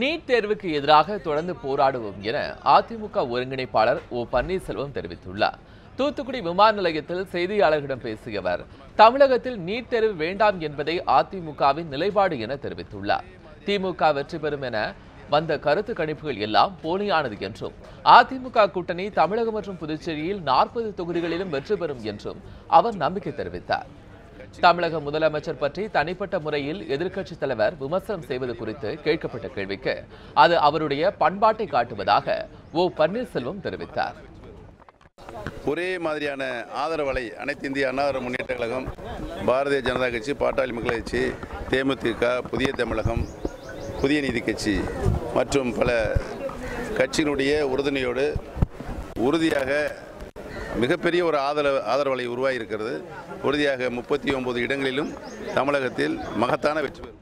NEET தேர்வுக்கு எதிராக தொடர்ந்து போராடுவோம் என அதிமுக ஒருங்கிணைப்பாளர் ஓ பன்னீர்செல்வம் தெரிவித்துள்ளார். தூத்துக்குடி விமான நிலையத்தில் செய்தியாளர்களிடம் பேசிய அவர், தமிழகத்தில் நீட் தேர்வு வேண்டாம் என்பதை அதிமுகவின் நிலைப்பாடு என தெரிவித்துள்ளார். திமுக வெற்றி பெறும் என வந்த கருத்து கணிப்புகள் எல்லாம் போலியானது என்றும், அதிமுக கூட்டணி தமிழகம் மற்றும் புதுச்சேரியில் 40 தொகுதிகளிலும் வெற்றி பெறும் என்றும் அவர் நம்பிக்கை தெரிவித்தார். தமிழக முதலமைச்சர் பற்றி தனிப்பட்ட முறையில் எதிர்க்கட்சித் தலைவர் விமர்சனம் செய்வது குறித்து கேட்கப்பட்ட கேள்விக்கு அது அவருடைய பண்பாட்டை காட்டுவதாக ஓ பன்னீர்செல்வம் தெரிவித்தார். ஒரே மாதிரியான ஆதரவலை அனைத்து இந்திய அண்ணா முன்னேற்ற கழகம், பாரதிய ஜனதா கட்சி, பாட்டாளி மக்கள் கட்சி, தேமுதிக, புதிய தமிழகம், புதிய நீதி கட்சி மற்றும் பல கட்சியினுடைய உறுதுணையோடு உறுதியாக மிகப்பெரிய ஒரு ஆதரவலை உருவாகி இருக்கிறது. உறுதியாக 39 இடங்களிலும் தமிழகத்தில் மகத்தான வெற்றி பெறும்.